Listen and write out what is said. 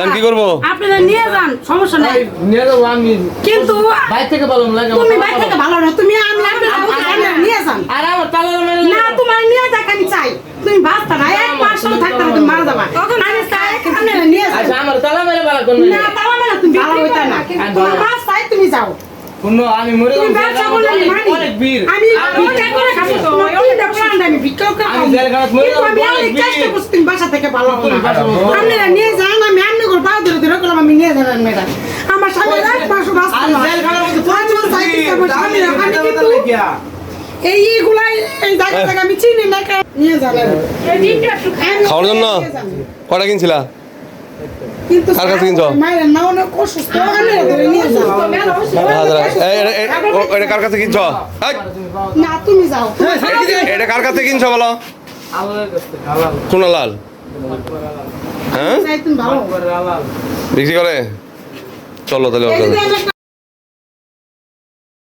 তাই কি করব? আপনারা নিয়ে যান, সমস্যা নাই। নিয়ে যাবো আমি, কিন্তু বাইরে থেকে ভালো লাগে। তুমি বাইরে থেকে ভালো না, তুমি আমি আপনারা নিয়ে যান। আর আমার তালা না, তোমার নিয়ে যাক আমি চাই। তুমি বাঁচতা না, এক মাস হলো থাকতে হবে, তুমি মারা যাবা। আমি চাই আপনারা নিয়ে যান। আচ্ছা, আমার তালা মেরে ভালো করবে না, তাও না, তুমি ভালো হইতা না। তোমার মাছ চাই, তুমি যাও। কোনো আমি মরে তুমি ব্যবসা করলে আমি মানি। অনেক বীর আমি ভিক্ষা করে খাবো তো, তিনটা প্রাণ আমি ভিক্ষা করে আমি খাবো। জেল খানাত মরে কিন্তু আমি যাবো, অনেক অনেক চেষ্টা বীর। করছি, তুমি বাসা থেকে ভালো হও না। বাসা থেকে ভালো। আপনারা নিয়ে যান, আমি আমনি করে পা ধরে ধরে করলাম, আমি নিয়ে যাবেন মেয়েরা। আমার স্বামী এক মাসও বাঁচতো আর না। জেল খানার মধ্যে আমি চাইতেছি আমার স্বামী, আমি কিন্তু এইগুলাই এই জায়গা থেকে আমি চিনি না, কারণ নিয়ে যাবেন। আমি খাওয়ার জন্য? নিয়ে যাবেন। কটা কিনছিলা? কিন্তু কার কাছে কিনছো? মায়ের না অনেক অসুস্থ, আমি ধরে নিয়ে যাও। এটা কার কাছে কিনছো? এই, না, তুমি যাও। এটা কার কাছে কিনছো বলো? আল্লাহর কাছে হালাল কোন লাল? হ্যাঁ, চাই তুমি ভালো। হালাল বিক্রি করে? চলো তাহলে ওর এই যে কাছে। আমি একটা